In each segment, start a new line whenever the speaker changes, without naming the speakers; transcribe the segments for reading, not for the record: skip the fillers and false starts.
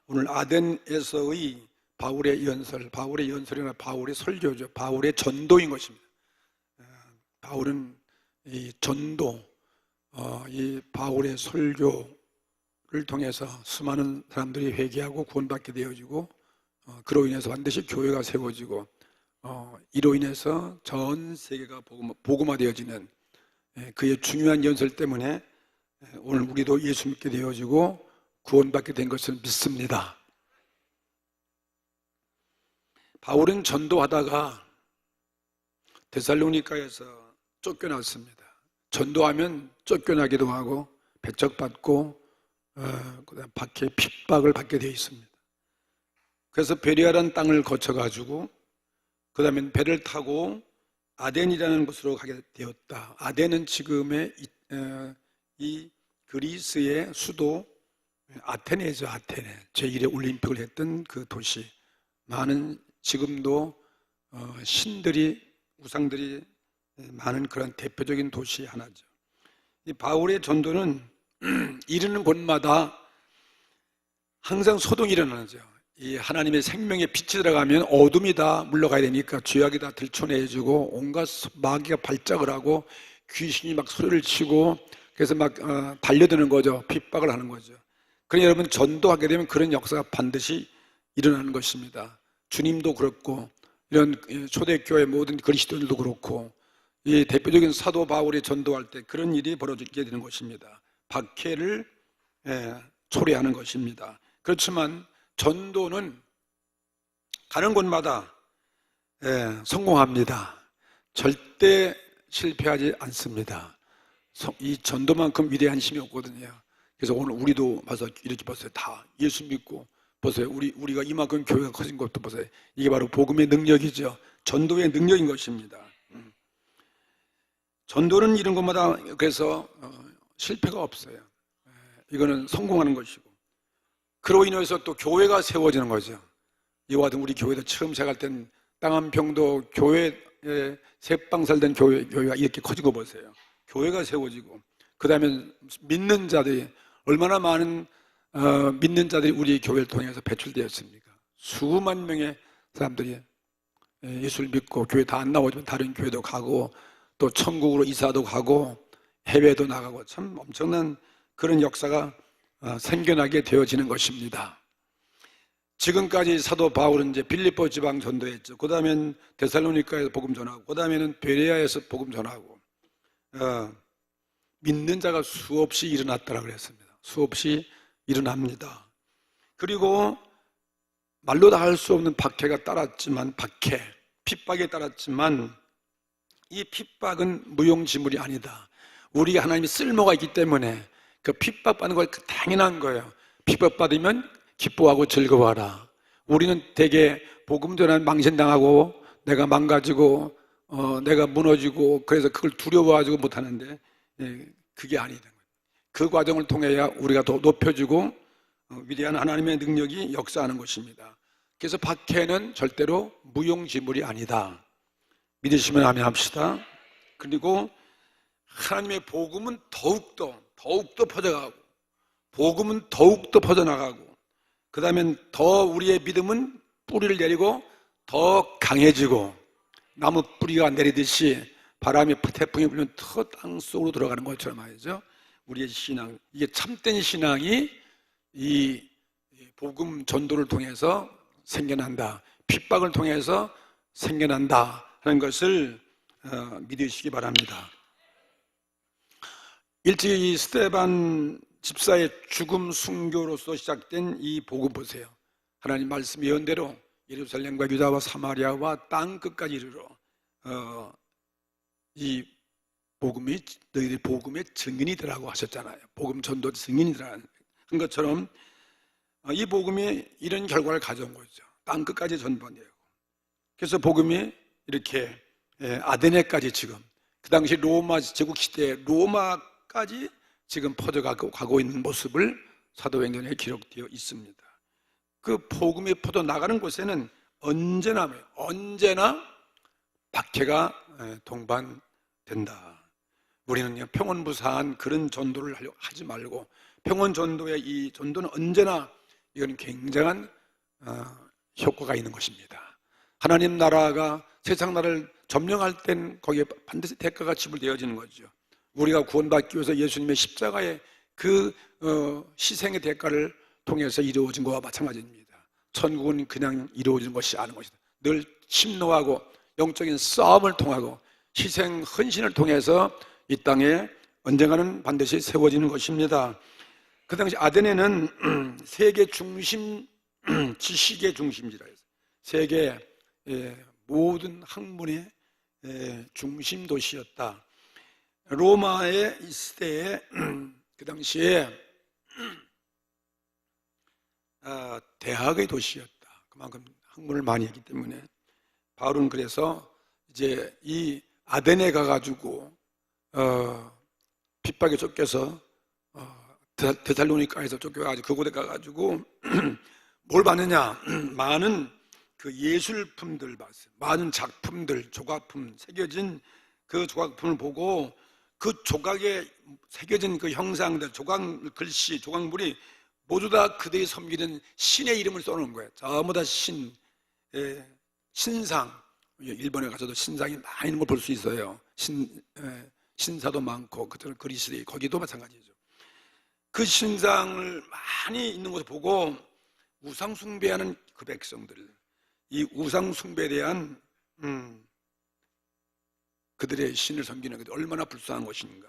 오늘 아덴에서의 바울의 연설이나 바울의 설교죠. 바울의 전도인 것입니다. 바울은 이 전도, 이 바울의 설교를 통해서 수많은 사람들이 회개하고 구원받게 되어지고, 그로 인해서 반드시 교회가 세워지고, 이로 인해서 전 세계가 복음화되어지는 그의 중요한 연설 때문에 오늘 우리도 예수 믿게 되어지고 구원받게 된 것을 믿습니다. 바울은 전도하다가 데살로니가에서 쫓겨났습니다. 전도하면 쫓겨나기도 하고 배척받고 그다음 박해 핍박을 받게 되어 있습니다. 그래서 베레아라는 땅을 거쳐가지고 그 다음에 배를 타고 아덴이라는 곳으로 가게 되었다. 아덴은 지금의 이 그리스의 수도 아테네죠. 아테네. 제1회 올림픽을 했던 그 도시. 많은 지금도 신들이, 우상들이 많은 그런 대표적인 도시 하나죠. 이 바울의 전도는 이르는 곳마다 항상 소동이 일어나죠. 이 하나님의 생명의 빛이 들어가면 어둠이 다 물러가야 되니까 죄악이 다 들춰내지고 온갖 마귀가 발작을 하고 귀신이 막 소리를 치고 그래서 막 달려드는 거죠. 핍박을 하는 거죠. 그러니 여러분, 전도하게 되면 그런 역사가 반드시 일어나는 것입니다. 주님도 그렇고 이런 초대교회 모든 그리스도인들도 그렇고 이 대표적인 사도 바울이 전도할 때 그런 일이 벌어지게 되는 것입니다. 박해를 초래하는 것입니다. 그렇지만 전도는 가는 곳마다 성공합니다. 절대 실패하지 않습니다. 이 전도만큼 위대한 힘이 없거든요. 그래서 오늘 우리도 와서 이렇게 보세요. 다 예수 믿고 보세요. 우리가 이만큼 교회가 커진 것도 보세요. 이게 바로 복음의 능력이죠. 전도의 능력인 것입니다. 전도는 이런 것마다 그래서 실패가 없어요. 이거는 성공하는 것이고, 그로 인해서 또 교회가 세워지는 거죠. 이와 같은 우리 교회도 처음 시작할 땐 땅한평도 교회에 새빵살된 교회가 이렇게 커지고 보세요. 교회가 세워지고, 그 다음에 믿는 자들이 얼마나 많은 믿는 자들이 우리 교회를 통해서 배출되었습니까? 수만 명의 사람들이 예수를 믿고 교회 다 안 나오지만 다른 교회도 가고 또 천국으로 이사도 가고 해외도 나가고 참 엄청난 그런 역사가 생겨나게 되어지는 것입니다. 지금까지 사도 바울은 이제 빌립보 지방 전도했죠. 그 다음엔 데살로니가에서 복음 전하고, 그 다음에는 베레아에서 복음 전하고, 믿는 자가 수없이 일어났다라고 그랬습니다. 수없이 일어납니다. 그리고 말로 다 할 수 없는 박해가 따랐지만, 핍박에 따랐지만 이 핍박은 무용지물이 아니다. 우리가 하나님이 쓸모가 있기 때문에 그 핍박받는 거 당연한 거예요. 핍박받으면 기뻐하고 즐거워하라. 우리는 대개 복음 전하면 망신당하고 내가 망가지고 내가 무너지고 그래서 그걸 두려워가지고 못하는데 그게 아니다. 그 과정을 통해야 우리가 더 높여지고 위대한 하나님의 능력이 역사하는 것입니다. 그래서 박해는 절대로 무용지물이 아니다. 믿으시면 아멘 합시다. 그리고 하나님의 복음은 더욱더 퍼져가고, 복음은 더욱더 퍼져나가고, 그 다음엔 더 우리의 믿음은 뿌리를 내리고 더 강해지고, 나무 뿌리가 내리듯이 바람이 태풍이 불면 더 땅속으로 들어가는 것처럼 말이죠. 우리의 신앙, 이게 참된 신앙이 이 복음 전도를 통해서 생겨난다, 핍박을 통해서 생겨난다 하는 것을 믿으시기 바랍니다. 일찍이 스데반 집사의 죽음 순교로서 시작된 이 복음 보세요. 하나님 말씀 예언대로 예루살렘과 유다와 사마리아와 땅 끝까지 이르러 이 복음이 너희들이 복음의 증인이더라고 하셨잖아요. 복음 전도 증인이더라는 것처럼 이 복음이 이런 결과를 가져온 거죠. 땅 끝까지 전파되고, 그래서 복음이 이렇게 아데네까지, 지금 그 당시 로마 제국 시대에 로마까지 지금 퍼져가고 있는 모습을 사도행전에 기록되어 있습니다. 그 복음이 퍼져나가는 곳에는 언제나 박해가 동반된다. 우리는 평온무사한 그런 전도를 하지 말고, 평온 전도의 이 전도는 언제나 이건 굉장한 효과가 있는 것입니다. 하나님 나라가 세상 나라를 점령할 땐 거기에 반드시 대가가 지불되어지는 거죠. 우리가 구원받기 위해서 예수님의 십자가의 그 희생의 대가를 통해서 이루어진 것과 마찬가지입니다. 천국은 그냥 이루어진 것이 아닌 것이다. 늘 침노하고 영적인 싸움을 통하고 희생 헌신을 통해서 이 땅에 언젠가는 반드시 세워지는 것입니다. 그 당시 아테네는 세계 중심, 지식의 중심지라 해서 세계 모든 학문의 중심 도시였다. 로마의 이 시대에 그 당시에 대학의 도시였다. 그만큼 학문을 많이 했기 때문에 바울은 그래서 이제 이 아테네 가가지고 핍박에 쫓겨서 데살로니가에서 쫓겨가지고 그곳에 가가지고 뭘 봤느냐? 많은 그 예술품들 봤어요. 많은 작품들, 조각품 새겨진 그 조각품을 보고 그 조각에 새겨진 그 형상들, 조각 글씨, 조각물이 모두 다 그들이 섬기는 신의 이름을 써놓은 거예요. 전부 다 신상. 일본에 가서도 신상이 많이 있는 걸 볼 수 있어요. 신사도 많고, 그들은 그리스도 거기도 마찬가지죠. 그 신상을 많이 있는 것을 보고 우상 숭배하는 그 백성들, 이 우상 숭배에 대한 그들의 신을 섬기는 것이 얼마나 불쌍한 것인가.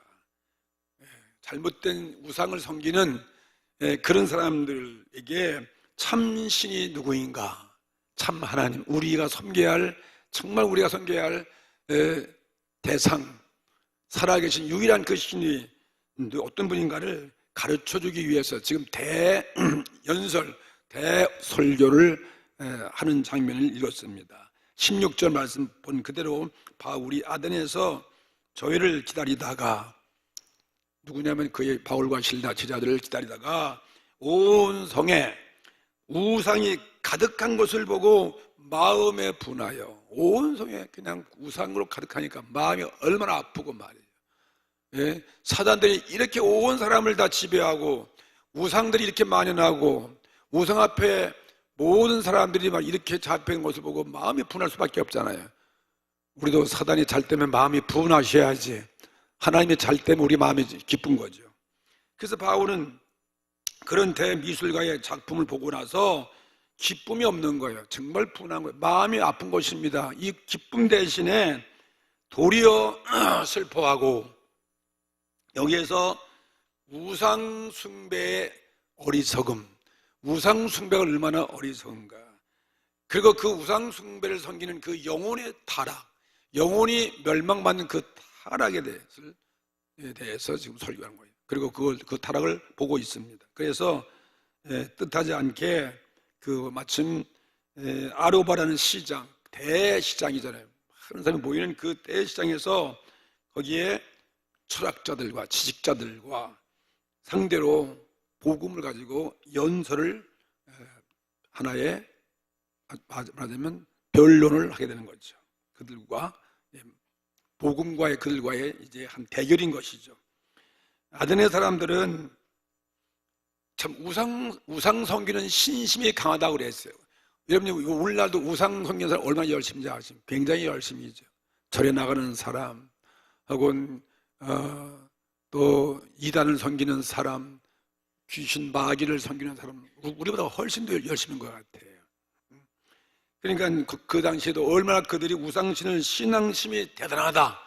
잘못된 우상을 섬기는 그런 사람들에게 참 신이 누구인가? 참 하나님, 우리가 섬겨야 할, 정말 우리가 섬겨야 할 대상, 살아계신 유일한 그 신이 어떤 분인가를 가르쳐주기 위해서 지금 대연설, 대설교를 하는 장면을 읽었습니다. 16절 말씀 본 그대로 바울이 아테네에서 저희를 기다리다가, 누구냐면 그의 바울과 실라 제자들을 기다리다가 온 성에 우상이 가득한 것을 보고 마음에 분하여, 온 성에 그냥 우상으로 가득하니까 마음이 얼마나 아프고 말이에요. 예? 사단들이 이렇게 온 사람을 다 지배하고 우상들이 이렇게 만연하고 우상 앞에 모든 사람들이 막 이렇게 잡혀있는 것을 보고 마음이 분할 수밖에 없잖아요. 우리도 사단이 잘 때면 마음이 분하셔야지, 하나님이 잘 때면 우리 마음이 기쁜 거죠. 그래서 바울은 그런 대미술가의 작품을 보고 나서 기쁨이 없는 거예요. 정말 분한 거예요. 마음이 아픈 것입니다. 이 기쁨 대신에 도리어 슬퍼하고, 여기에서 우상숭배의 어리석음, 우상숭배가 얼마나 어리석은가, 그리고 그 우상숭배를 섬기는 그 영혼의 타락, 영혼이 멸망받는 그 타락에 대해서 지금 설교하는 거예요. 그리고 그 타락을 보고 있습니다. 그래서 뜻하지 않게 그 마침 아르바라는 시장, 대시장이잖아요. 많은 사람이 모이는 그 대시장에서 거기에 철학자들과 지식자들과 상대로 복음을 가지고 연설을, 하나의 말하자면 변론을 하게 되는 거죠. 그들과 복음과의, 그들과의 이제 한 대결인 것이죠. 아테네 사람들은 참 우상 섬기는 신심이 강하다고 그랬어요. 여러분이 오늘날도 우상 섬기는 사람 얼마나 열심인지 아십니까? 굉장히 열심히죠. 절에 나가는 사람, 혹은 또 이단을 섬기는 사람, 귀신 마귀를 섬기는 사람, 우리보다 훨씬 더 열심인 것 같아요. 그러니까 그 당시에도 얼마나 그들이 우상신을, 신앙심이 대단하다,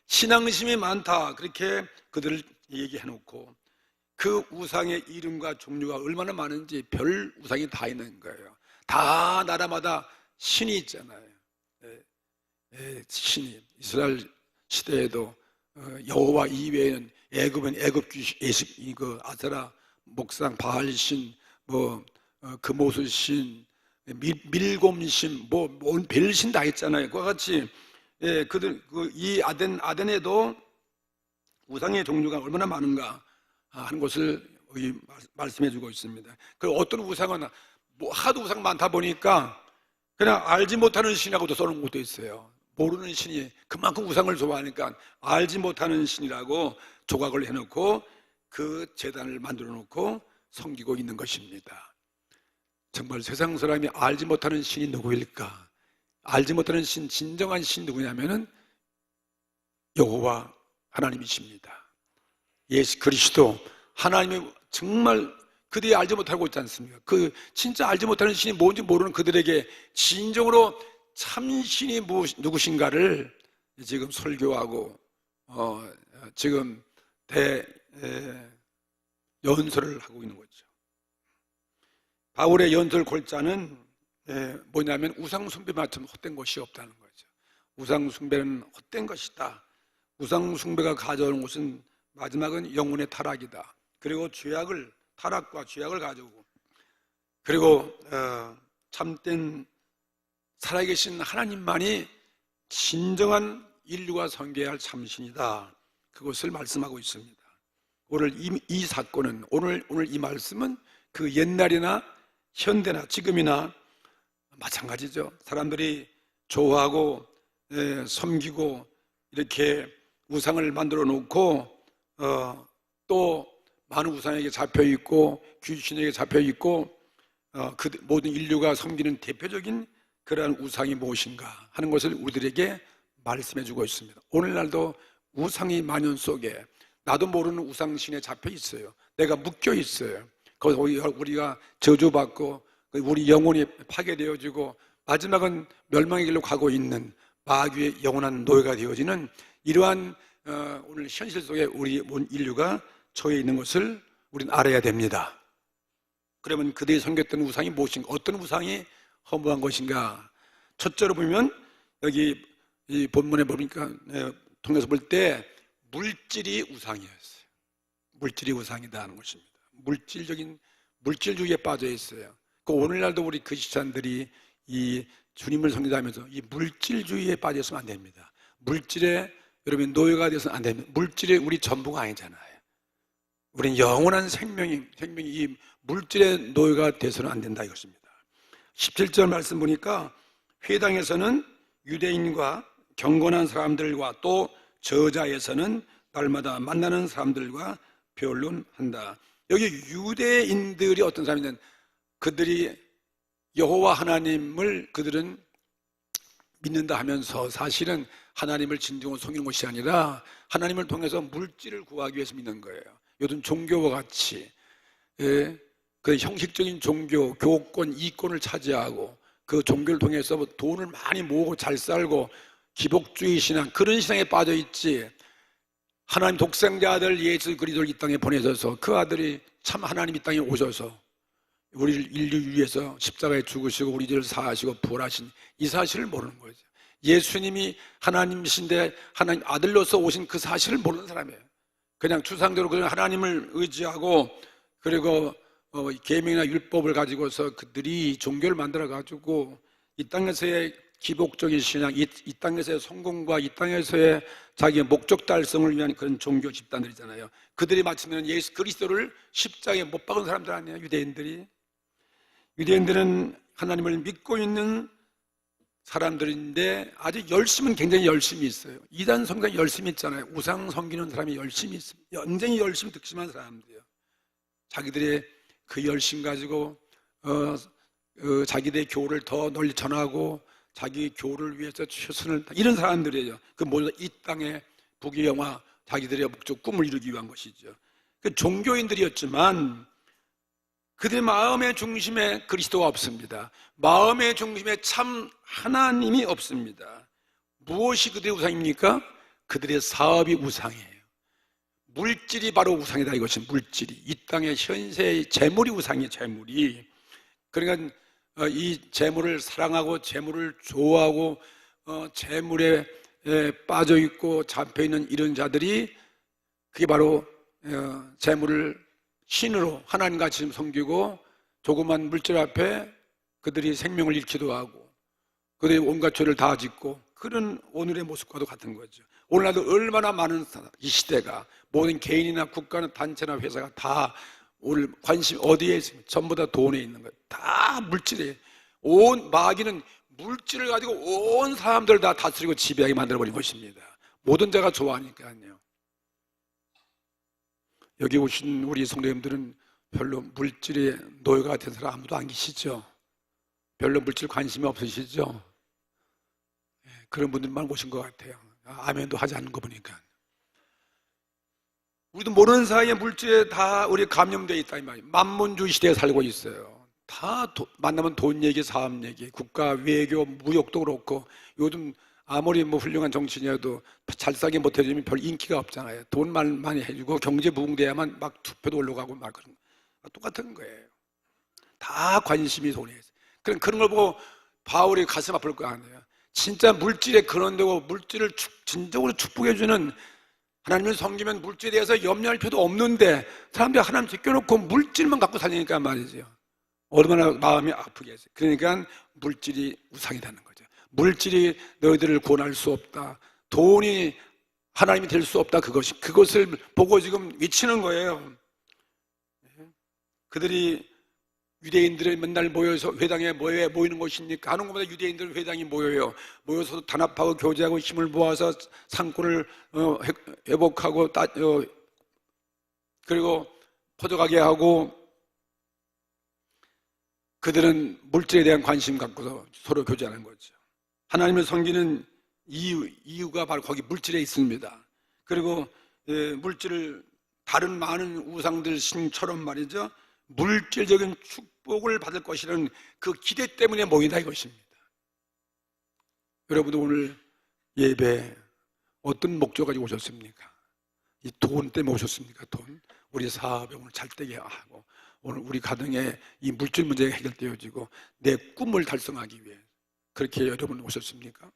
신앙심이 많다, 그렇게 그들을 얘기해놓고 그 우상의 이름과 종류가 얼마나 많은지 별 우상이 다 있는 거예요. 다 나라마다 신이 있잖아요. 신이 이스라엘 시대에도 여호와 이외에는 애굽은 애굽 귀신, 그 아세라 목상 바알신, 금오수신, 밀곰신, 별신 다 있잖아요. 그와 같이 그들 이 아덴에도 우상의 종류가 얼마나 많은가 하는 것을 말씀해주고 있습니다. 그리고 어떤 우상은 하도 우상 많다 보니까 그냥 알지 못하는 신이라고도 써놓은 것도 있어요. 모르는 신이 그만큼 우상을 좋아하니까 알지 못하는 신이라고 조각을 해놓고 그 제단을 만들어 놓고 섬기고 있는 것입니다. 정말 세상 사람이 알지 못하는 신이 누구일까? 알지 못하는 신, 진정한 신 누구냐면은 여호와 하나님이십니다. 예수 그리스도 하나님이 정말 그들이 알지 못하고 있지 않습니까? 그 진짜 알지 못하는 신이 뭔지 모르는 그들에게 진정으로 참신이 누구신가를 지금 설교하고 지금 연설을 하고 있는 거죠. 바울의 연설 골자는 뭐냐면 우상숭배 마침 헛된 것이 없다는 거죠. 우상숭배는 헛된 것이다. 우상숭배가 가져오는 것은 마지막은 영혼의 타락이다. 그리고 타락과 죄악을 가져오고, 그리고 참된 살아계신 하나님만이 진정한 인류가 섬겨야 할 참신이다. 그것을 말씀하고 있습니다. 오늘 이 사건은, 오늘 이 말씀은 그 옛날이나 현대나 지금이나 마찬가지죠. 사람들이 좋아하고 섬기고 이렇게 우상을 만들어 놓고 또 많은 우상에게 잡혀 있고 귀신에게 잡혀 있고 그 모든 인류가 섬기는 대표적인 그러한 우상이 무엇인가 하는 것을 우리들에게 말씀해 주고 있습니다. 오늘날도 우상이 만연 속에 나도 모르는 우상신에 잡혀 있어요. 내가 묶여 있어요. 거기서 우리가 저주받고 우리 영혼이 파괴되어지고 마지막은 멸망의 길로 가고 있는 마귀의 영원한 노예가 되어지는 이러한 오늘 현실 속에 우리 온 인류가 처해 있는 것을 우리는 알아야 됩니다. 그러면 그들이 섬겼던 우상이 무엇인가? 어떤 우상이 허무한 것인가? 첫째로 보면 여기 이 본문에 보니까 통해서 볼 때 물질이 우상이었어요. 물질이 우상이다 하는 것입니다. 물질주의에 빠져 있어요. 그 오늘날도 우리 그리스도인들이 이 주님을 섬기다면서 이 물질주의에 빠져 있으면 안 됩니다. 물질에 여러분 노예가 돼서는 안 됩니다. 물질이 우리 전부가 아니잖아요. 우리는 영원한 생명이 이 물질의 노예가 돼서는 안 된다 이것입니다. 17절 말씀 보니까 회당에서는 유대인과 경건한 사람들과 또 저자에서는 날마다 만나는 사람들과 변론한다. 여기 유대인들이 어떤 사람이냐면 그들이 여호와 하나님을 그들은 믿는다 하면서 사실은 하나님을 진정으로 섬기는 것이 아니라 하나님을 통해서 물질을 구하기 위해서 믿는 거예요. 요즘 종교와 같이 그 형식적인 종교, 교권, 이권을 차지하고 그 종교를 통해서 돈을 많이 모으고 잘 살고 기복주의 신앙, 그런 신앙에 빠져 있지. 하나님 독생자 아들 예수 그리스도를 이 땅에 보내셔서 그 아들이 참 하나님 이 땅에 오셔서 우리를 인류 위해서 십자가에 죽으시고 우리들을 사하시고 부활하신 이 사실을 모르는 거죠. 예수님이 하나님이신데 하나님 아들로서 오신 그 사실을 모르는 사람이에요. 그냥 추상적으로 그냥 하나님을 의지하고 그리고 계명이나 율법을 가지고서 그들이 종교를 만들어 가지고 이 땅에서의 기복적인 신앙, 이 땅에서의 성공과 이 땅에서의 자기의 목적 달성을 위한 그런 종교 집단들이잖아요. 그들이 마치면 예수 그리스도를 십자가에 못 박은 사람들 아니에요. 유대인들은 하나님을 믿고 있는 사람들인데 아주 열심은 굉장히 열심히 있어요. 이단 성당 열심히 있잖아요. 우상 섬기는 사람이 열심히 있습니다. 언쟁이 열심히 득심한 사람들이에요. 자기들의 그 열심 가지고 자기들의 교를 더 널리 전하고 자기 교를 위해서 최선을 이런 사람들이에요. 그 모두 이 땅의 부귀영화 자기들의 목적 꿈을 이루기 위한 것이죠. 그 종교인들이었지만 그들의 마음의 중심에 그리스도가 없습니다. 마음의 중심에 참 하나님이 없습니다. 무엇이 그들의 우상입니까? 그들의 사업이 우상이에요. 물질이 바로 우상이다 이것이 물질이. 이 땅의 현세의 재물이 우상이에요. 재물이. 그러니까 이 재물을 사랑하고 재물을 좋아하고 재물에 빠져있고 잡혀있는 이런 자들이 그게 바로 재물을 신으로 하나님같이 섬기고 조그만 물질 앞에 그들이 생명을 잃기도 하고 그들이 온갖 죄를 다 짓고 그런 오늘의 모습과도 같은 거죠. 오늘날도 얼마나 많은 이 시대가 모든 개인이나 국가나 단체나 회사가 다 오늘 관심 어디에 있습니까? 전부 다 돈에 있는 거예요. 다 물질에 온 마귀는 물질을 가지고 온 사람들 다 다스리고 지배하게 만들어버린 것입니다. 모든 자가 좋아하니까요. 여기 오신 우리 성도님들은 별로 물질에 노예가 된 사람 아무도 안 계시죠? 별로 물질 관심이 없으시죠? 그런 분들만 오신 것 같아요. 아멘도 하지 않는 거 보니까. 우리도 모르는 사이에 물질에 다 우리 감염되어 있다 이 말이에요. 만문주의 시대에 살고 있어요. 다 만나면 돈 얘기, 사업 얘기, 국가, 외교, 무역도 그렇고, 요즘 아무리 뭐 훌륭한 정치인이어도 잘 싸게 못해주면 별 인기가 없잖아요. 돈 많이 해주고 경제 부흥돼야만 막 투표도 올라가고 막 그런 거. 똑같은 거예요. 다 관심이 돈에 있어요. 그런 걸 보고 바울이 가슴 아플 거 아니에요. 진짜 물질에 근원되고 물질을 진정으로 축복해주는, 하나님을 섬기면 물질에 대해서 염려할 필요도 없는데 사람들이 하나님 제껴놓고 물질만 갖고 살리니까 말이죠. 얼마나 마음이 아프겠어요. 그러니까 물질이 우상이 되는 거죠. 물질이 너희들을 구원할 수 없다. 돈이 하나님이 될 수 없다. 그것을 보고 지금 외치는 거예요. 그들이 유대인들이 맨날 모여서 회당에 왜 모이는 것입니까? 하는 것보다 유대인들 회당이 모여요. 모여서 단합하고 교제하고 힘을 모아서 상권을 회복하고 그리고 퍼져가게 하고, 그들은 물질에 대한 관심 갖고서 서로 교제하는 거죠. 하나님을 섬기는 이유가 바로 거기 물질에 있습니다. 그리고 물질을 다른 많은 우상들 신처럼 말이죠, 물질적인 축복을 받을 것이라는 그 기대 때문에 모이다 이것입니다. 여러분도 오늘 예배 어떤 목적 가지고 오셨습니까? 이 돈 때문에 오셨습니까? 돈. 우리 사업에 오늘 잘 되게 하고, 오늘 우리 가정에 이 물질 문제가 해결되어지고 내 꿈을 달성하기 위해 그렇게 여러분 오셨습니까?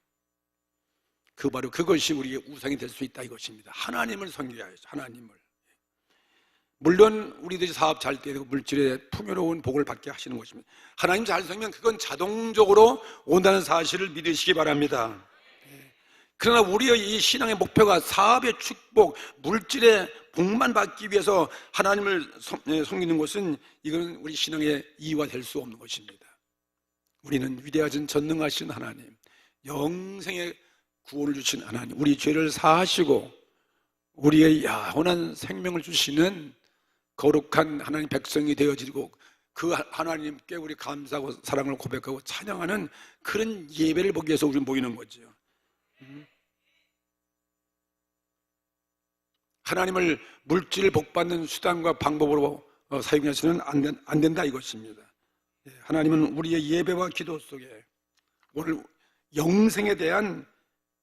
바로 그것이 우리의 우상이 될 수 있다 이것입니다. 하나님을 섬겨야 해요. 하나님을. 물론 우리들이 사업 잘 되고 물질에 풍요로운 복을 받게 하시는 것입니다. 하나님 잘 섬기면 그건 자동적으로 온다는 사실을 믿으시기 바랍니다. 그러나 우리의 이 신앙의 목표가 사업의 축복, 물질의 복만 받기 위해서 하나님을 섬기는 것은, 이건 우리 신앙의 이유가 될 수 없는 것입니다. 우리는 위대하신 전능하신 하나님, 영생의 구원을 주신 하나님, 우리 죄를 사하시고 우리의 영원한 생명을 주시는 거룩한 하나님 백성이 되어지고, 그 하나님께 우리 감사하고 사랑을 고백하고 찬양하는 그런 예배를 보기 위해서 우리 모이는 거죠. 하나님을 물질 복받는 수단과 방법으로 사용해서는 안 된다 이것입니다. 하나님은 우리의 예배와 기도 속에 오늘 영생에 대한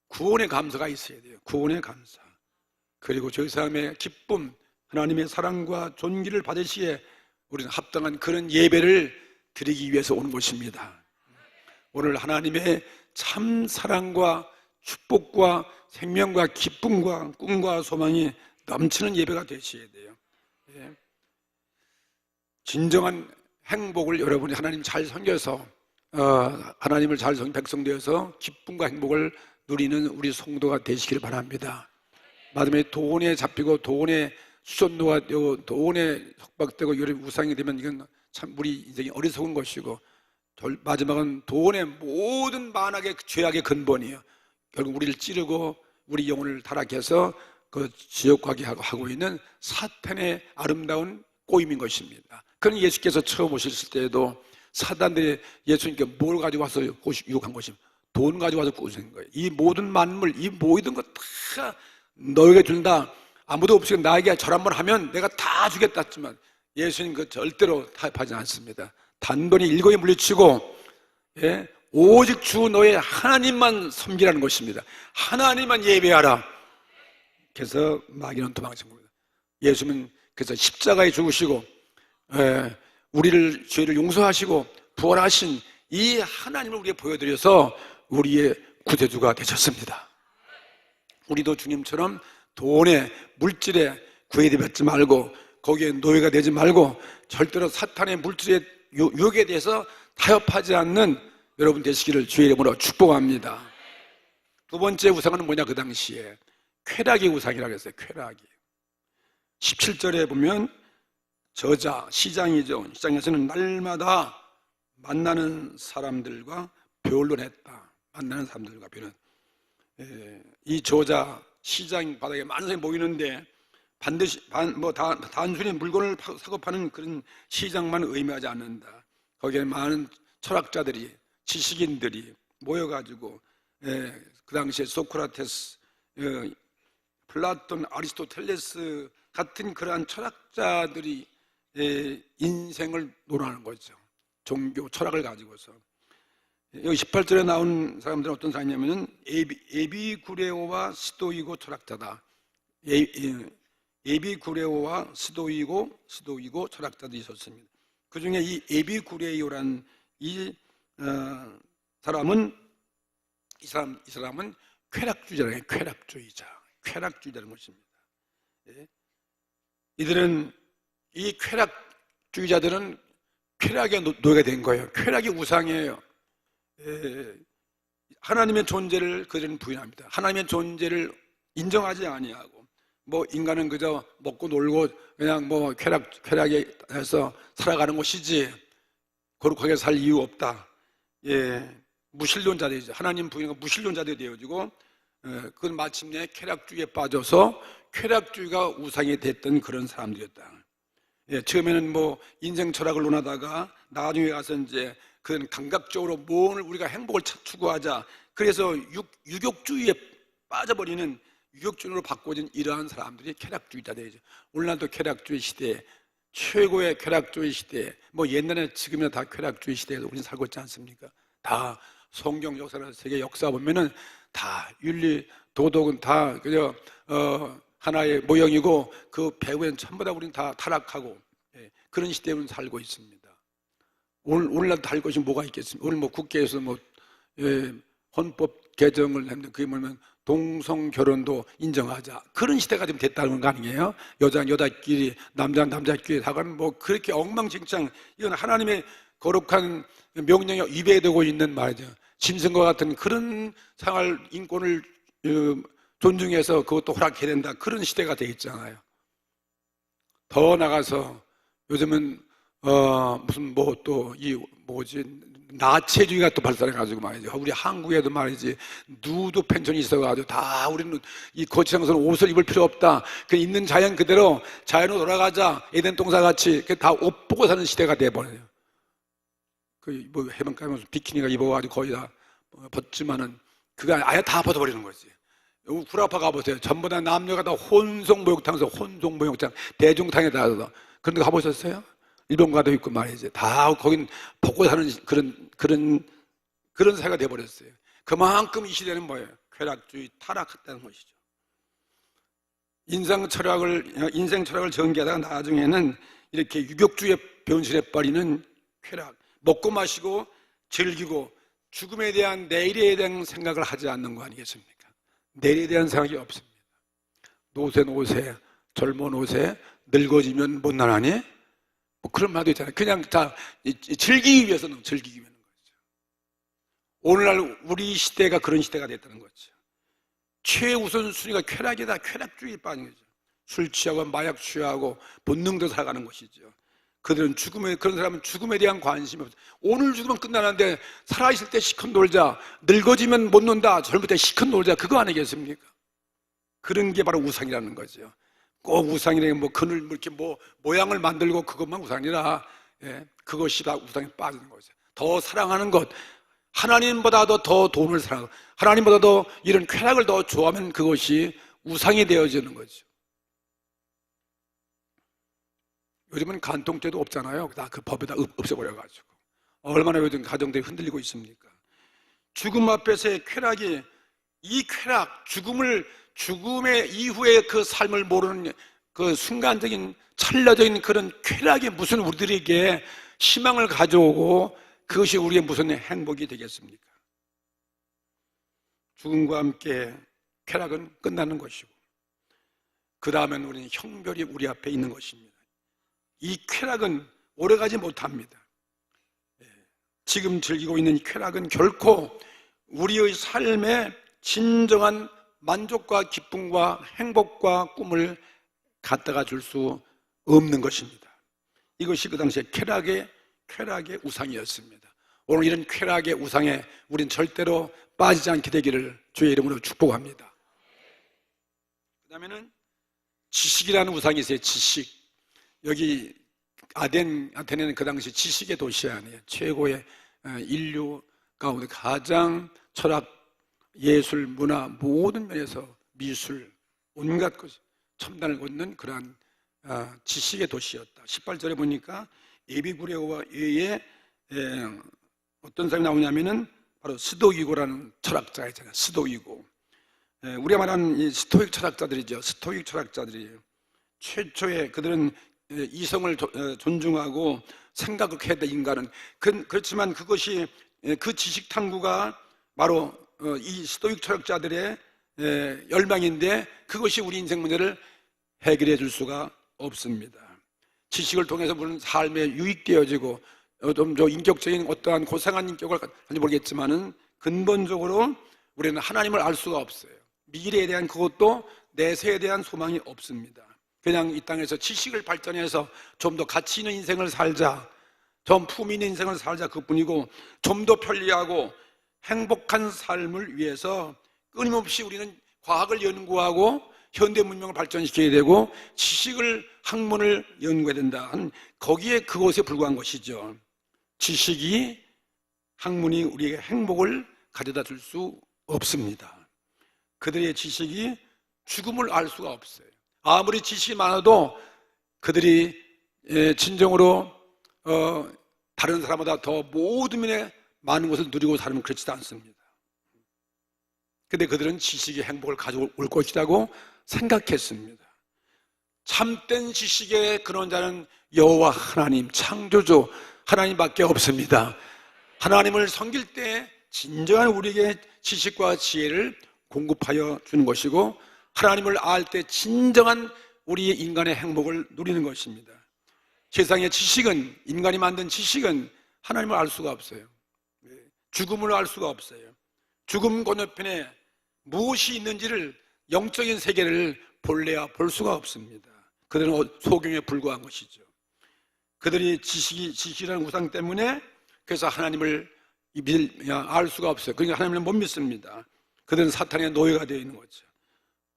구원의 감사가 있어야 돼요. 구원의 감사. 그리고 저희 삶의 기쁨, 하나님의 사랑과 존귀를 받으시기에 우리는 합당한 그런 예배를 드리기 위해서 오는 것입니다. 오늘 하나님의 참 사랑과 축복과 생명과 기쁨과 꿈과 소망이 넘치는 예배가 되셔야 돼요. 진정한 행복을 여러분이 하나님 잘 섬겨서 하나님을 잘 섬긴 백성 되어서 기쁨과 행복을 누리는 우리 성도가 되시길 바랍니다. 마음에 돈에 잡히고 돈에 수전도가 되고 돈에 속박되고 이런 우상이 되면 이건 참 우리 인생이 어리석은 것이고, 마지막은 돈의 모든 만악의 죄악의 근본이에요. 결국 우리를 찌르고 우리 영혼을 타락해서 그 지옥 가게 하고 있는 사탄의 아름다운 꼬임인 것입니다. 그런 예수께서 처음 오셨을 때에도 사단들이 예수님께 뭘 가지고 와서 유혹한 것입니다. 돈 가지고 와서 꾸신 거예요. 이 모든 만물, 이 모든 것 다 너에게 준다. 아무도 없이 나에게 절 한번 하면 내가 다 주겠다 했지만 예수님 그 절대로 타협하지 않습니다. 단번에 일거에 물리치고 오직 주 너의 하나님만 섬기라는 것입니다. 하나님만 예배하라. 그래서 마귀는 도망친 겁니다. 예수님은 그래서 십자가에 죽으시고 우리를 죄를 용서하시고 부활하신 이 하나님을 우리에게 보여드려서 우리의 구세주가 되셨습니다. 우리도 주님처럼 돈에 물질에 구애받지 말고 거기에 노예가 되지 말고 절대로 사탄의 물질의 유혹에 대해서 타협하지 않는 여러분 되시기를 주의 이름으로 축복합니다. 두 번째 우상은 뭐냐, 그 당시에 쾌락의 우상이라고 했어요. 쾌락이 17절에 보면 저자, 시장이죠. 시장에서는 날마다 만나는 사람들과 변론했다. 만나는 사람들과 변론. 이 저자, 시장 바닥에 많은 사람이 모이는데 반드시 단순히 물건을 사고 파는 그런 시장만 의미하지 않는다. 거기에 많은 철학자들이, 지식인들이 모여가지고 그 당시에 소크라테스, 플라톤, 아리스토텔레스 같은 그러한 철학자들이 인생을 논하는 거죠. 종교, 철학을 가지고서. 여기 18절에 나온 사람들은 어떤 사람이냐면은 에비구레오와 스도이고 철학자다. 에비구레오와 스도이고 철학자도 있었습니다. 그 중에 이 에비구레오란 이 사람은 쾌락주의자라는 쾌락주의자라는 것입니다. 이 쾌락주의자들은 쾌락에 노예가 된 거예요. 쾌락이 우상이에요. 하나님의 존재를 그들은 부인합니다. 하나님의 존재를 인정하지 아니하고 인간은 그저 먹고 놀고 그냥 쾌락에 해서 살아가는 것이지 거룩하게 살 이유 없다. 무신론자들이죠. 하나님 부인하고 무신론자들이 되어지고 그건 마침내 쾌락주의에 빠져서 쾌락주의가 우상이 됐던 그런 사람들이었다. 처음에는 인생 철학을 논하다가 나중에 가서 이제 그건 감각적으로 무엇을 우리가 행복을 추구하자. 그래서 유격주의에 빠져버리는 유격주의로 바꿔진 이러한 사람들이 쾌락주의자들이죠. 오늘날도 쾌락주의 시대에 최고의 쾌락주의 시대에 옛날에 지금이나 다 쾌락주의 시대에서 우리는 살고 있지 않습니까? 다 성경 역사나 세계 역사 보면은 다 윤리 도덕은 다 그저 하나의 모형이고 그 배후에는 전부 다 우리는 다 타락하고 그런 시대에 우리는 살고 있습니다. 오늘날도 할 것이 뭐가 있겠습니까? 오늘 국회에서 헌법 개정을 했는데 그게 뭐냐면 동성 결혼도 인정하자. 그런 시대가 좀 됐다는 거 아니에요? 여자끼리, 남자끼리 다가는 그렇게 엉망진창, 이건 하나님의 거룩한 명령에 위배되고 있는 말이죠. 짐승과 같은 그런 생활 인권을 존중해서 그것도 허락해야 된다. 그런 시대가 되겠잖아요. 더 나가서 요즘은 나체주의가 또 발달해가지고 말이죠. 우리 한국에도 말이지, 누드 펜션이 있어가지고 다 우리는 이 거치장소는 옷을 입을 필요 없다. 그 있는 자연 그대로 자연으로 돌아가자. 에덴 동산 같이 다 옷 보고 사는 시대가 돼버려요. 해변가에 가면 비키니가 입어가지고 거의 다 벗지만은 그거 아예 다 벗어버리는 거지. 구라파 가보세요. 전부 다 남녀가 다 혼성목욕탕에서 혼성목욕탕 대중탕에다 그런 데 가보셨어요? 일본 가도 있고 말이지. 다 거긴 벗고 사는 그런 사회가 돼버렸어요. 그만큼 이 시대는 뭐예요? 쾌락주의, 타락했다는 것이죠. 인생 철학을 전개하다가 나중에는 이렇게 유격주의에 변신해 버리는 쾌락. 먹고 마시고 즐기고 죽음에 대한 내일에 대한 생각을 하지 않는 거 아니겠습니까? 내일에 대한 생각이 없습니다. 노세, 젊은 옷에 늙어지면 못나라니? 그런 말도 있잖아요. 그냥 즐기기 위해서는 거죠. 오늘날 우리 시대가 그런 시대가 됐다는 거죠. 최우선 순위가 쾌락이다. 쾌락주의에 빠진 거죠. 술 취하고 마약 취하고 본능대로 살아가는 것이죠. 그런 사람은 죽음에 대한 관심이 없어요. 오늘 죽으면 끝나는데 살아있을 때 시컷 놀자. 늙어지면 못 논다. 젊을 때 시컷 놀자. 그거 아니겠습니까? 그런 게 바로 우상이라는 거죠. 꼭 우상이라는 그늘 이렇게 모양을 만들고 그것만 우상이라, 그것이 다 우상에 빠지는 거죠. 더 사랑하는 것, 하나님보다도 더 돈을 사랑하고 하나님보다도 이런 쾌락을 더 좋아하면 그것이 우상이 되어지는 거죠. 요즘은 간통죄도 없잖아요. 다 그 법에다 없애버려가지고. 얼마나 요즘 가정들이 흔들리고 있습니까? 죽음 앞에서의 쾌락이, 이 쾌락, 죽음의 이후의 그 삶을 모르는 그 순간적인 찰나적인 그런 쾌락이 무슨 우리들에게 희망을 가져오고 그것이 우리의 무슨 행복이 되겠습니까? 죽음과 함께 쾌락은 끝나는 것이고 그 다음엔 우리는 형별이 우리 앞에 있는 것입니다. 이 쾌락은 오래가지 못합니다. 지금 즐기고 있는 쾌락은 결코 우리의 삶에 진정한 만족과 기쁨과 행복과 꿈을 갖다가 줄 수 없는 것입니다. 이것이 그 당시에 쾌락의 우상이었습니다. 오늘 이런 쾌락의 우상에 우린 절대로 빠지지 않게 되기를 주의 이름으로 축복합니다. 그 다음에는 지식이라는 우상이 있어요. 지식. 여기 아테네는 그 당시 지식의 도시 아니에요. 최고의 인류 가운데 가장 철학, 예술, 문화 모든 면에서 미술, 온갖 것 첨단을 걷는 그러한 지식의 도시였다. 18절에 보니까 에비구레오와 외에 어떤 사람이 나오냐면은 바로 스도이고라는 철학자 있잖아요. 스도이고. 우리가 말하는 이 스토익 철학자들이죠. 스토익 철학자들이에요. 최초의 그들은 이성을 존중하고 생각을 해야 돼, 인간은. 그렇지만 그것이 그 지식 탐구가 바로 이 스토익 철학자들의 열망인데 그것이 우리 인생 문제를 해결해 줄 수가 없습니다. 지식을 통해서 우리는 삶에 유익되어지고 좀 인격적인 어떠한 고상한 인격을 가는지 모르겠지만은 근본적으로 우리는 하나님을 알 수가 없어요. 미래에 대한 그것도 내세에 대한 소망이 없습니다. 그냥 이 땅에서 지식을 발전해서 좀 더 가치 있는 인생을 살자, 좀 품위 있는 인생을 살자, 그뿐이고 좀 더 편리하고 행복한 삶을 위해서 끊임없이 우리는 과학을 연구하고 현대 문명을 발전시켜야 되고 지식을 학문을 연구해야 된다. 거기에 그것에 불과한 것이죠. 지식이 학문이 우리에게 행복을 가져다 줄 수 없습니다. 그들의 지식이 죽음을 알 수가 없어요. 아무리 지식이 많아도 그들이 진정으로 다른 사람보다 더 모든 면에 많은 것을 누리고 살면 그렇지도 않습니다. 근데 그들은 지식이 행복을 가져올 것이라고 생각했습니다. 참된 지식의 근원자는 여호와 하나님, 창조주 하나님밖에 없습니다. 하나님을 섬길 때 진정한 우리에게 지식과 지혜를 공급하여 주는 것이고 하나님을 알 때 진정한 우리 인간의 행복을 누리는 것입니다. 세상의 지식은, 인간이 만든 지식은 하나님을 알 수가 없어요. 죽음을 알 수가 없어요. 죽음 건너편에 무엇이 있는지를, 영적인 세계를 볼래야 볼 수가 없습니다. 그들은 소경에 불과한 것이죠. 그들이 지식이라는 우상 때문에 그래서 하나님을 알 수가 없어요. 그러니까 하나님을 못 믿습니다. 그들은 사탄의 노예가 되어 있는 거죠.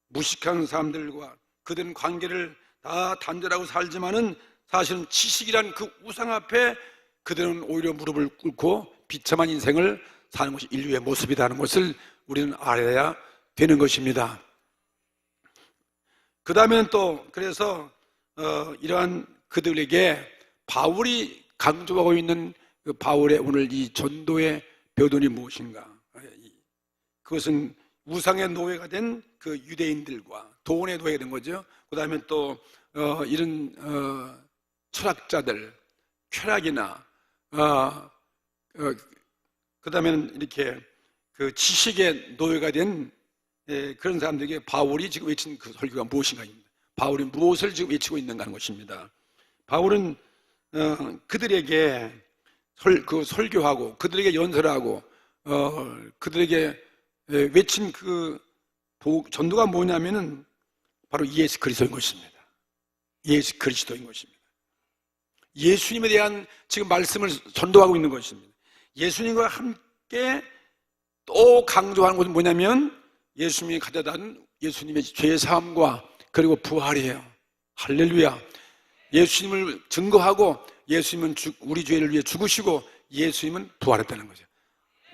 무식한 사람들과 그들은 관계를 다 단절하고 살지만은 사실은 지식이란 그 우상 앞에 그들은 오히려 무릎을 꿇고 비참한 인생을 사는 것이 인류의 모습이라는 것을 우리는 알아야 되는 것입니다. 그 다음에는 또 그래서 이러한 그들에게 바울이 강조하고 있는 그 바울의 오늘 이 전도의 표본이 무엇인가? 그것은 우상의 노예가 된 그 유대인들과 돈의 노예가 된 거죠. 그 다음에 또 이런 철학자들, 쾌락이나 그 다음에는 이렇게 그 지식의 노예가 된 그런 사람들에게 바울이 지금 외친 그 설교가 무엇인가입니다. 바울이 무엇을 지금 외치고 있는가 하는 것입니다. 바울은 그들에게 설교하고 그들에게 연설하고 그들에게 외친 그 전도가 뭐냐면은 바로 예수 그리스도인 것입니다. 예수 그리스도인 것입니다. 예수님에 대한 지금 말씀을 전도하고 있는 것입니다. 예수님과 함께 또 강조하는 것은 뭐냐면 예수님이 가져다 준 예수님의 죄사함과 그리고 부활이에요. 할렐루야. 예수님을 증거하고 예수님은 우리 죄를 위해 죽으시고 예수님은 부활했다는 거죠.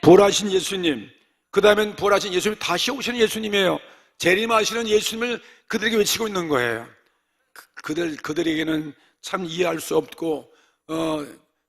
부활하신 예수님, 그 다음엔 부활하신 예수님, 다시 오시는 예수님이에요. 재림하시는 예수님을 그들에게 외치고 있는 거예요. 그들에게는 참 이해할 수 없고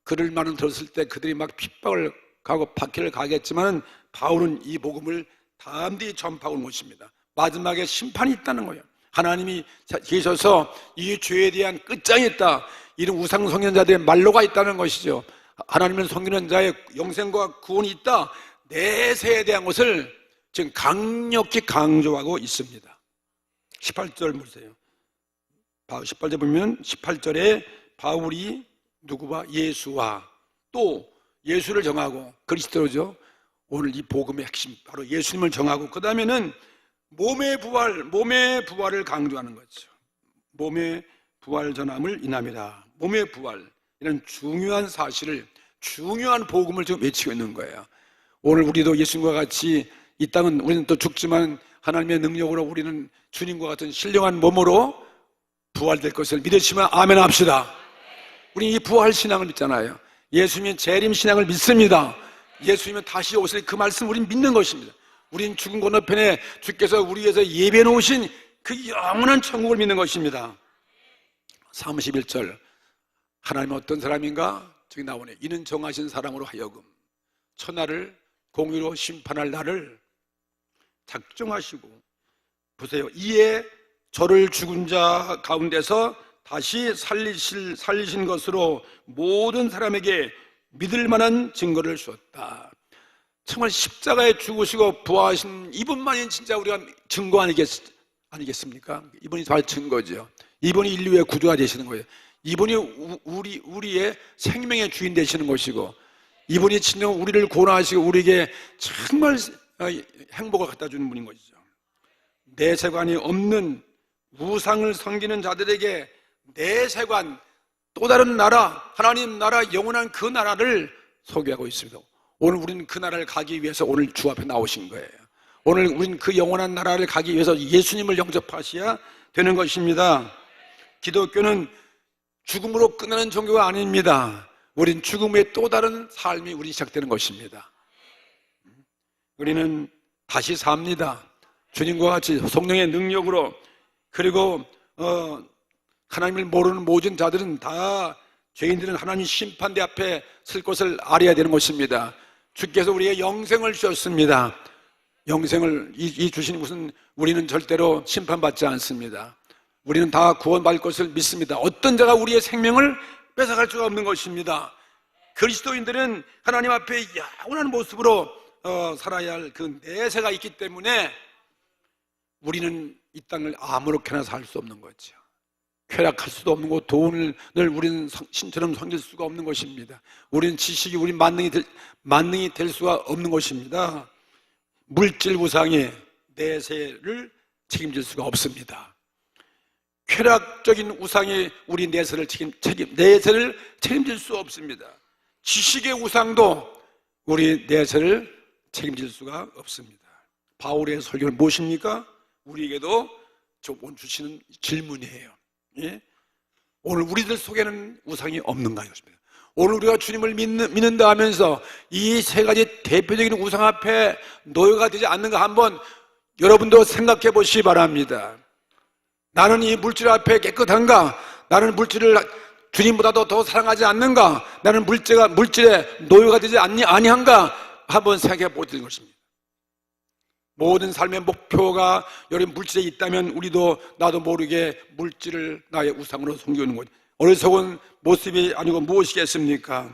그들 말을 들었을 때 그들이 막 핍박을 가고 박해를 가겠지만 바울은 이 복음을 담대히 전파하고 온 것입니다. 마지막에 심판이 있다는 거예요. 하나님이 계셔서 이 죄에 대한 끝장이 있다. 이런 우상 성현자들의 말로가 있다는 것이죠. 하나님을 섬기는 자의 영생과 구원이 있다. 내세에 대한 것을 지금 강력히 강조하고 있습니다. 18절 보세요. 18절 보면 18절에 바울이 누구와? 예수와 또 예수를 정하고 그리스도죠. 오늘 이 복음의 핵심 바로 예수님을 정하고 그 다음에는 몸의 부활을 강조하는 거죠. 몸의 부활 전함을 인함이라. 몸의 부활, 이런 중요한 사실을, 중요한 복음을 지금 외치고 있는 거예요. 오늘 우리도 예수님과 같이 이 땅은 우리는 또 죽지만 하나님의 능력으로 우리는 주님과 같은 신령한 몸으로 부활될 것을 믿으시면 아멘 합시다. 우리 이 부활 신앙을 믿잖아요. 예수님의 재림 신앙을 믿습니다. 예수님은 다시 오실 그 말씀 우리는 믿는 것입니다. 우리는 죽은 건너편에 주께서 우리 위해서 예배해 놓으신 그 영원한 천국을 믿는 것입니다. 31절 하나님은 어떤 사람인가? 저기 나오네. 이는 정하신 사람으로 하여금 천하를 공의로 심판할 날을 작정하시고, 보세요. 이에 저를 죽은 자 가운데서 다시 살리신 것으로 모든 사람에게 믿을 만한 증거를 주었다. 정말 십자가에 죽으시고 부활하신 이분만이 진짜 우리가 증거 아니겠습니까? 이분이 바로 증거죠. 이분이 인류의 구주가 되시는 거예요. 이분이 우리의 생명의 주인 되시는 것이고, 이분이 진정 우리를 구원하시고 우리에게 정말 행복을 갖다 주는 분인 것이죠. 내세관이 없는 우상을 섬기는 자들에게 내세관, 또 다른 나라, 하나님 나라, 영원한 그 나라를 소개하고 있습니다. 오늘 우리는 그 나라를 가기 위해서 오늘 주 앞에 나오신 거예요. 오늘 우리는 그 영원한 나라를 가기 위해서 예수님을 영접하셔야 되는 것입니다. 기독교는 죽음으로 끝나는 종교가 아닙니다. 우린 죽음의 또 다른 삶이 우리 시작되는 것입니다. 우리는 다시 삽니다. 주님과 같이 성령의 능력으로. 그리고 하나님을 모르는 모든 자들은 다, 죄인들은 하나님 심판대 앞에 설 것을 알아야 되는 것입니다. 주께서 우리에게 영생을 주셨습니다. 영생을 주신 것은 우리는 절대로 심판받지 않습니다. 우리는 다 구원받을 것을 믿습니다. 어떤 자가 우리의 생명을 뺏어갈 수가 없는 것입니다. 그리스도인들은 하나님 앞에 영원한 모습으로 살아야 할 그 내세가 있기 때문에 우리는 이 땅을 아무렇게나 살 수 없는 거죠. 쾌락할 수도 없는 것, 돈을 우리는 신처럼 섬길 수가 없는 것입니다. 우리는 지식이 우리 만능이 될 수가 없는 것입니다. 물질 우상의 내세를 책임질 수가 없습니다. 쾌락적인 우상이 우리 내세를 책임질 수 없습니다. 지식의 우상도 우리 내세를 책임질 수가 없습니다. 바울의 설교는 무엇입니까? 우리에게도 오늘 주시는 질문이에요. 예? 오늘 우리들 속에는 우상이 없는가 이것입니다. 오늘 우리가 주님을 믿는다 하면서 이 세 가지 대표적인 우상 앞에 노예가 되지 않는가 한번 여러분도 생각해 보시기 바랍니다. 나는 이 물질 앞에 깨끗한가? 나는 물질을 주님보다도 더 사랑하지 않는가? 나는 물질에 노예가 되지 아니한가? 한번 생각해 보는 것입니다. 모든 삶의 목표가 여러분 물질에 있다면 나도 모르게 물질을 나의 우상으로 섬기는 거죠. 어리석은 모습이 아니고 무엇이겠습니까?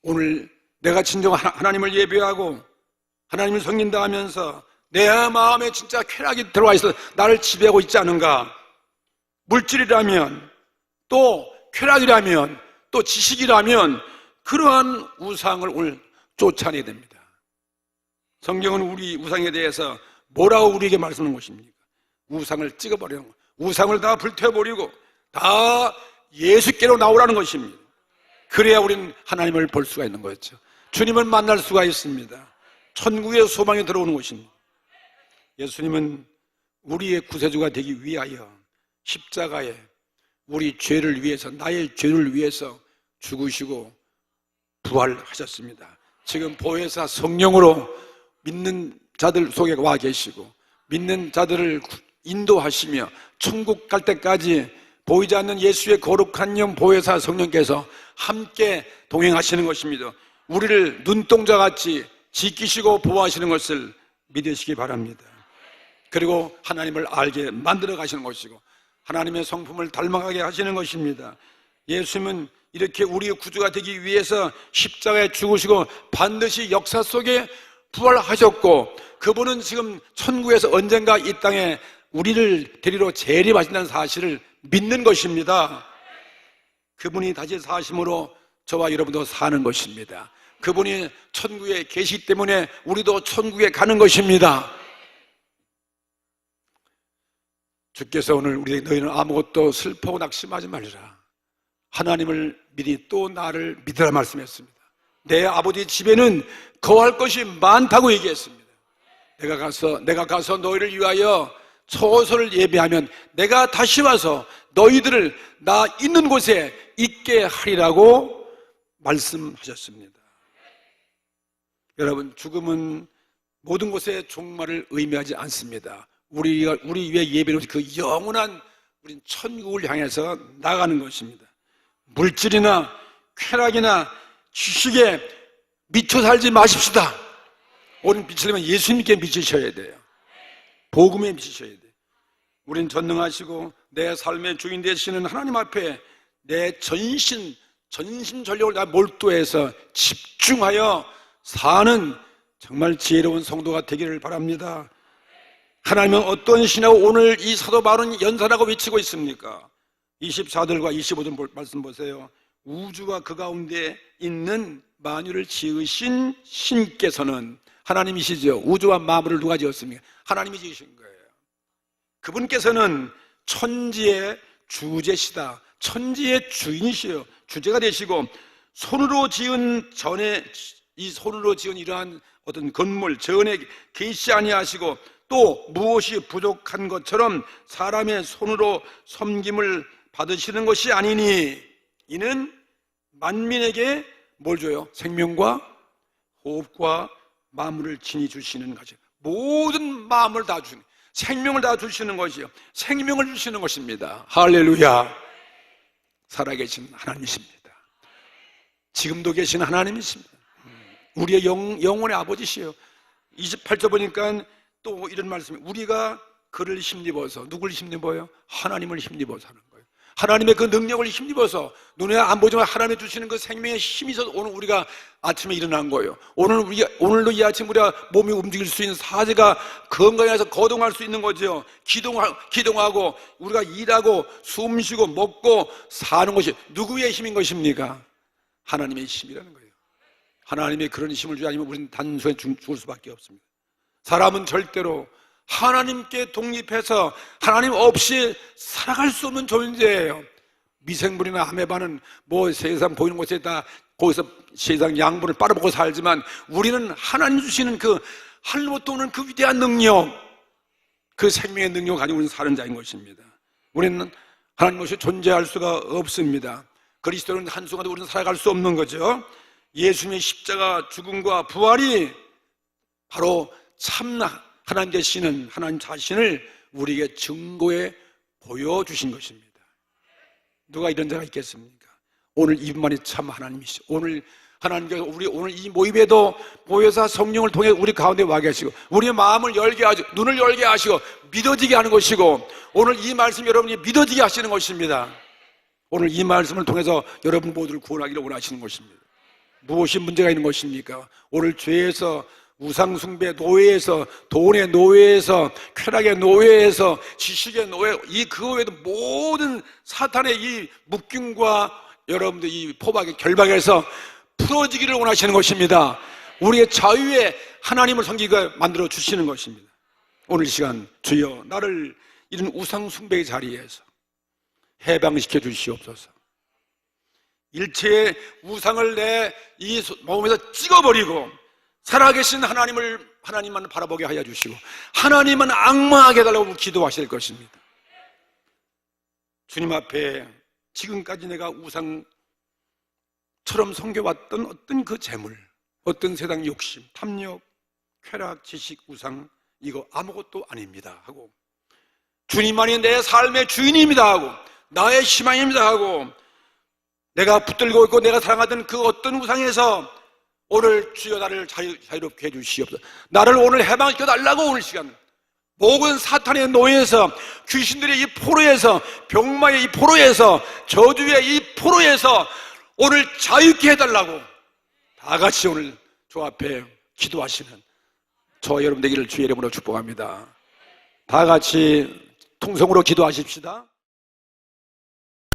오늘 내가 진정 하나님을 예배하고 하나님을 섬긴다 하면서 내 마음에 진짜 쾌락이 들어와 있어 나를 지배하고 있지 않은가? 물질이라면, 또 쾌락이라면, 또 지식이라면 그러한 우상을 오늘 쫓아내야 됩니다. 성경은 우리 우상에 대해서 뭐라고 우리에게 말씀하는 것입니까? 우상을 찍어버리는 것, 우상을 다 불태워버리고 다 예수께로 나오라는 것입니다. 그래야 우리는 하나님을 볼 수가 있는 거죠. 주님을 만날 수가 있습니다. 천국의 소망에 들어오는 것입니다. 예수님은 우리의 구세주가 되기 위하여 십자가에 우리 죄를 위해서, 나의 죄를 위해서 죽으시고 부활하셨습니다. 지금 보혜사 성령으로 믿는 자들 속에 와 계시고 믿는 자들을 인도하시며 천국 갈 때까지 보이지 않는 예수의 거룩한 영 보혜사 성령께서 함께 동행하시는 것입니다. 우리를 눈동자같이 지키시고 보호하시는 것을 믿으시기 바랍니다. 그리고 하나님을 알게 만들어 가시는 것이고 하나님의 성품을 닮아가게 하시는 것입니다. 예수님은 이렇게 우리의 구주가 되기 위해서 십자가에 죽으시고 반드시 역사 속에 부활하셨고, 그분은 지금 천국에서 언젠가 이 땅에 우리를 데리러 재림하신다는 사실을 믿는 것입니다. 그분이 다시 사심으로 저와 여러분도 사는 것입니다. 그분이 천국에 계시기 때문에 우리도 천국에 가는 것입니다. 주께서 오늘 우리에게 너희는 아무것도 슬퍼하고 낙심하지 말라. 하나님을 믿으니 또 나를 믿으라 말씀했습니다. 내 아버지 집에는 거할 것이 많다고 얘기했습니다. 내가 가서 너희를 위하여 처소를 예비하면 내가 다시 와서 너희들을 나 있는 곳에 있게 하리라고 말씀하셨습니다. 여러분, 죽음은 모든 곳에 종말을 의미하지 않습니다. 우리 위에 예배로운 그 영원한 우린 천국을 향해서 나가는 것입니다. 물질이나 쾌락이나 지식에 미쳐 살지 마십시다. 오늘 미치려면 예수님께 미치셔야 돼요. 복음에 미치셔야 돼요. 우린 전능하시고 내 삶의 주인 되시는 하나님 앞에 내 전심전력을 다 몰두해서 집중하여 사는 정말 지혜로운 성도가 되기를 바랍니다. 하나님은 어떤 신하고 오늘 이 사도 바울은 연산하고 외치고 있습니까? 24절과 25절 말씀 보세요. 우주와 그 가운데 있는 만유를 지으신 신께서는 하나님이시죠. 우주와 만물을 누가 지었습니까? 하나님이 지으신 거예요. 그분께서는 천지의 주제시다. 천지의 주인이시요, 주제가 되시고, 손으로 지은 이러한 어떤 건물 전에 계시 아니하시고, 또 무엇이 부족한 것처럼 사람의 손으로 섬김을 받으시는 것이 아니니, 이는 만민에게 뭘 줘요? 생명과 호흡과 만물을 친히 주시는 것이요, 모든 마음을 다 주는, 생명을 다 주시는 것이요, 생명을 주시는 것입니다. 할렐루야. 살아계신 하나님이십니다. 지금도 계신 하나님이십니다. 우리의 영혼의 아버지시요. 28절 보니까 또 이런 말씀이, 우리가 그를 힘입어서, 누굴 힘입어요? 하나님을 힘입어서 하는 거예요. 하나님의 그 능력을 힘입어서, 눈에 안 보지만 하나님이 주시는 그 생명의 힘이 있어서 오늘 우리가 아침에 일어난 거예요. 오늘도 이 아침 우리가 몸이 움직일 수 있는, 사제가 건강해서 거동할 수 있는 거죠. 기동하고 우리가 일하고 숨 쉬고 먹고 사는 것이 누구의 힘인 것입니까? 하나님의 힘이라는 거예요. 하나님의 그런 힘을 주지 않으면 우리는 단순히 죽을 수밖에 없습니다. 사람은 절대로 하나님께 독립해서 하나님 없이 살아갈 수 없는 존재예요. 미생물이나 아메바는 뭐 세상 보이는 곳에 다 거기서 세상 양분을 빨아먹고 살지만, 우리는 하나님 주시는 그 하늘로부터 오는 그 위대한 능력, 그 생명의 능력을 가지고 우리는 사는 자인 것입니다. 우리는 하나님 없이 존재할 수가 없습니다. 그리스도는 한순간도 우리는 살아갈 수 없는 거죠. 예수님의 십자가 죽음과 부활이 바로 참나 하나님 되시는 하나님 자신을 우리에게 증거해 보여주신 것입니다. 누가 이런 자가 있겠습니까? 오늘 이분만이 참 하나님이시죠. 오늘 하나님께서 오늘 이 모임에도 모여서 성령을 통해 우리 가운데 와 계시고, 우리의 마음을 열게 하시고, 눈을 열게 하시고, 믿어지게 하는 것이고, 오늘 이 말씀 여러분이 믿어지게 하시는 것입니다. 오늘 이 말씀을 통해서 여러분 모두를 구원하기를 원하시는 것입니다. 무엇이 문제가 있는 것입니까? 오늘 죄에서, 우상숭배 노예에서, 돈의 노예에서, 쾌락의 노예에서, 지식의 노예, 그 외에도 모든 사탄의 이 묶임과 여러분들 이 포박의 결박에서 풀어지기를 원하시는 것입니다. 우리의 자유에 하나님을 섬기게 만들어 주시는 것입니다. 오늘 이 시간, 주여 나를 이런 우상숭배의 자리에서 해방시켜 주시옵소서. 일체의 우상을 내 이 몸에서 찍어버리고 살아계신 하나님만 바라보게 하여 주시고, 하나님만 악마하게 해달라고 기도하실 것입니다. 주님 앞에 지금까지 내가 우상처럼 섬겨왔던 어떤 그 재물, 어떤 세상 욕심, 탐욕, 쾌락, 지식, 우상, 이거 아무것도 아닙니다 하고, 주님만이 내 삶의 주인입니다 하고, 나의 희망입니다 하고, 내가 붙들고 있고 내가 사랑하던 그 어떤 우상에서 오늘 주여 나를 자유롭게 해주시옵소서. 나를 오늘 해방시켜 달라고. 오늘 시간 모든 사탄의 노예에서, 귀신들의 이 포로에서, 병마의 이 포로에서, 저주의 이 포로에서 오늘 자유케 해달라고 다 같이 오늘 주 앞에 기도하시는 저와 여러분 되기를 주의 이름으로 축복합니다. 다 같이 통성으로 기도하십시다.